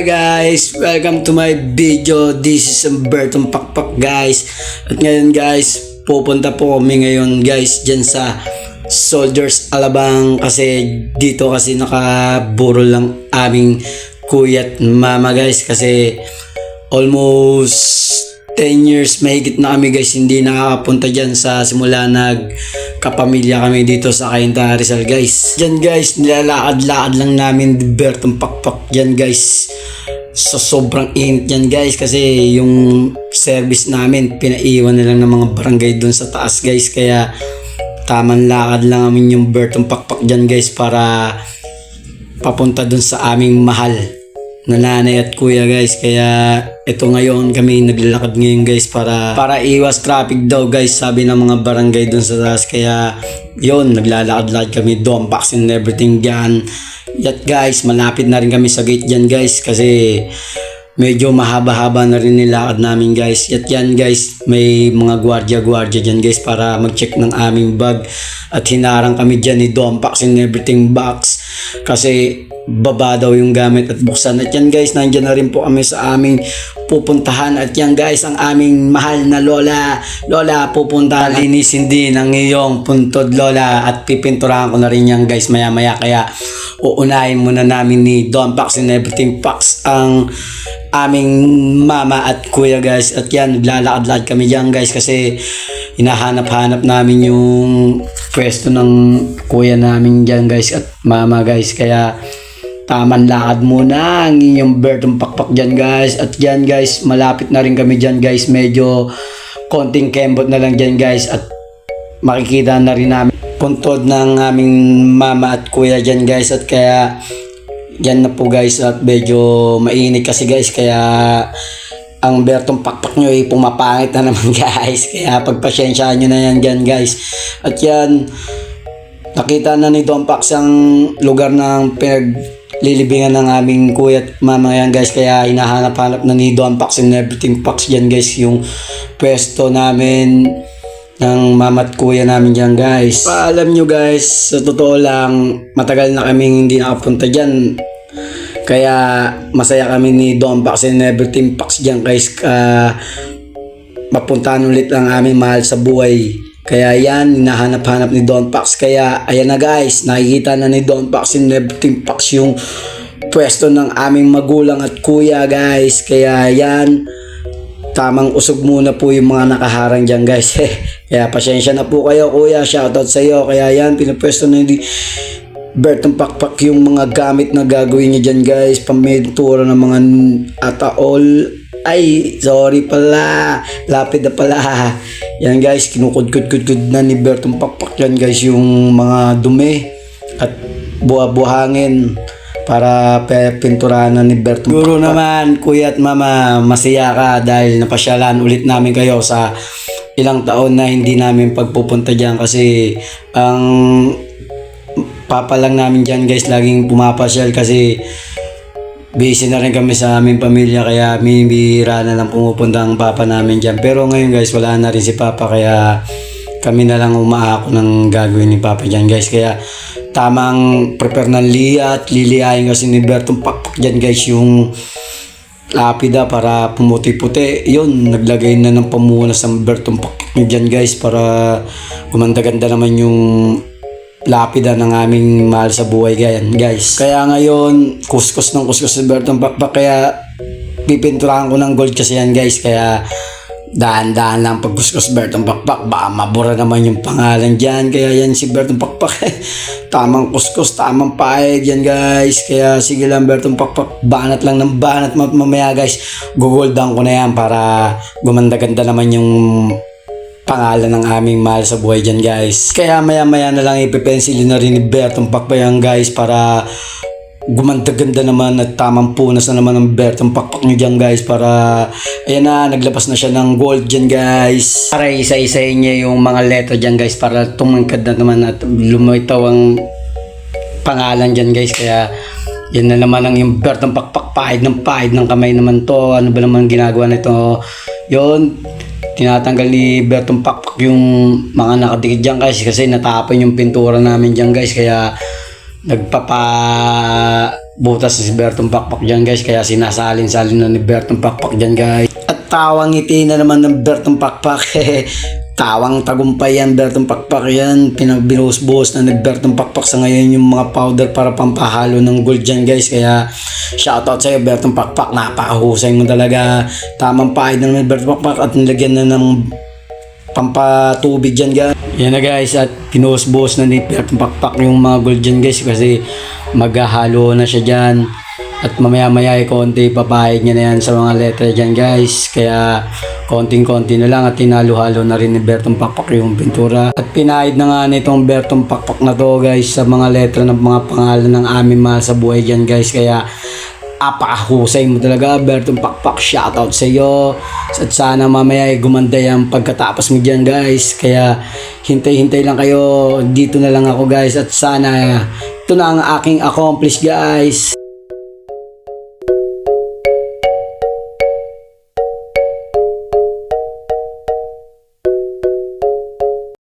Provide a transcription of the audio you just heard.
Hi guys, welcome to my video. This is Bertong Pakpak guys. At ngayon guys, pupunta po kami ngayon guys dyan sa Soldiers Alabang kasi dito kasi nakaburo lang aming kuya at mama guys kasi almost 10 years mahigit na kami guys hindi nakakapunta dyan sa simula nagkapamilya kami dito sa Cainta Rizal guys. Dyan guys nilalakad-lakad lang namin di Bertong Pakpak dyan guys. So sobrang init yan guys kasi yung service namin pinaiwan na lang ng mga barangay dun sa taas guys, kaya tamang lakad lang namin yung Bertong Pakpak dyan guys para papunta dun sa aming mahal na nanay at kuya guys. Kaya ito ngayon kami naglalakad ngayon guys para iwas traffic daw guys, sabi ng mga barangay dun sa taas. Kaya yun, naglalakad-lakad kami doon, vaccine and everything dyan. Yat guys, malapit na rin kami sa gate dyan guys kasi medyo mahaba-haba na rin nilakad namin guys. Yat yan guys, may mga gwardiya dyan guys para mag-check ng aming bag. At hinarang kami dyan ni Dompax and everything box kasi baba daw yung gamit at buksan. At yan guys, nandyan na rin po kami sa aming pupuntahan. At yan guys, ang aming mahal na lola. Lola, pupuntahan. Linisin din ang iyong puntod lola at pipinturahan ko na rin yan guys maya maya. Kaya uunahin muna namin ni Dompax and everything box ang aming mama at kuya guys. At yan, naglalakad-lakad kami dyan guys kasi hinahanap-hanap namin yung pwesto ng kuya namin dyan guys at mama guys. Kaya taman lakad muna ang inyong Bertong Pakpak dyan guys. At dyan guys, malapit na rin kami dyan guys, medyo konting kembot na lang dyan guys. At makikita na rin namin puntod ng aming mama at kuya dyan guys. At kaya yan na po guys, at medyo mainit kasi guys, kaya ang Bertong Pakpak nyo ay pumapangit na naman guys. Kaya pagpasyensyahan nyo na yan dyan guys. At yan, nakita na ni Dompax ang lugar ng pinaglilibingan ng aming kuya at mama yan guys. Kaya hinahanap-hanap na ni Dompax and everything Pax dyan guys yung pwesto namin ng mama at kuya namin dyan guys. Paalam nyo guys, sa totoo lang matagal na kaming hindi nakapunta dyan, kaya masaya kami ni Dompax and everything Pax dyan guys. Mapuntahan ulit ang aming mahal sa buhay. Kaya yan, hinahanap-hanap ni Dompax. Kaya ayan na guys, nakikita na ni Dompax and everything Pax yung pwesto ng aming magulang at kuya guys. Kaya yan, tamang usog muna po yung mga nakaharang dyan guys. Kaya pasyensya na po kayo kuya, shoutout sa iyo. Kaya yan, pinapwesto na ni Bertong Pakpak yung mga gamit na gagawin niya dyan guys, pamedtura ng mga ataol. Ay, sorry pala, lapid na pala. Yan guys, kinukudkudkudkud na ni Bertong Pakpak yan guys yung mga dumi at buha-buhangin para pinturahan na ni Bertong Pakpak. Siguro naman kuya at mama, masaya ka dahil napasyalan ulit namin kayo sa ilang taon na hindi namin pagpupunta dyan kasi ang papa lang namin dyan guys laging pumapasyal kasi busy na rin kami sa aming pamilya, kaya bihira na lang pumupunta ang papa namin dyan. Pero ngayon guys, wala na rin si papa kaya kami na lang umaako ng gagawin ni papa dyan guys. Kaya tamang prepare ng liya at liliyahin kasi ni Bertong Pakpak dyan guys yung lapida para pumuti-puti. Yun, naglagay na ng pamunas ang Bertong Pakpak dyan guys para gumanda-ganda naman yung lapida ng aming mahal sa buhay guys. Kaya ngayon, kuskus si Bertong Pakpak, kaya pipinturahan ko ng gold kasi yan guys. Kaya dahan-dahan lang pag kuskus Bertong Pakpak, baka mabura naman yung pangalan dyan. Kaya yan si Bertong Pakpak tamang kuskus, tamang paeg yan guys. Kaya sige lang Bertong Pakpak, banat lang ng banat mamaya guys, gugoldan ko na yan para gumanda-ganda naman yung pangalan ng aming mahal sa buhay dyan guys. Kaya maya-maya na lang ipipensilin na rin ni Bertong Pakpak yan guys para gumanda-ganda naman at tamang punas na naman ng Bertong Pakpak nyo dyan guys. Para ayan na, naglabas na siya ng gold dyan guys, para isa-isayin niya yung mga letter dyan guys para tumangkad na naman at lumitaw ang pangalan dyan guys. Kaya yan na naman ang yung Bertong Pakpak, pahid ng kamay naman to. Ano ba naman ginagawa nito? Yun, tinatanggal ni Bertong Pakpak yung mga nakadikit dyan guys kasi natapon yung pintura namin dyan guys. Kaya butas si Bertong Pakpak dyan guys, kaya sinasalin-salin na ni Bertong Pakpak dyan guys. At tawang ngiti na naman ng Bertong Pakpak. Tawang tagumpay yan, Bertong Pakpak yan. Pinagbinuhos-buhos na ni Bertong Pakpak sa ngayon yung mga powder para pampahalo ng gold dyan guys. Kaya shoutout sa iyo Bertong Pakpak, napakahusay mo talaga. Tamang pahid na naman Bertong Pakpak at nilagyan na ng pampatubig dyan guys. Yan na guys, at pinuhos-buhos na ni Bertong Pakpak yung mga gold dyan guys, kasi maghahalo na siya dyan. At mamaya-maya konti papahid niya na yan sa mga letter dyan guys. Kaya konting-konti na lang at tinalo-halo na rin ni Bertong Pakpak yung pintura. At pinahid na nga nitong Bertong Pakpak na to guys sa mga letter ng mga pangalan ng aming mahal sa buhay dyan guys. Kaya apakahusay mo talaga Bertong Pakpak, shoutout sa iyo. At sana mamaya gumanda yan pagkatapos mo dyan guys. Kaya hintay-hintay lang kayo, dito na lang ako guys. At sana ito na ang aking accomplish guys.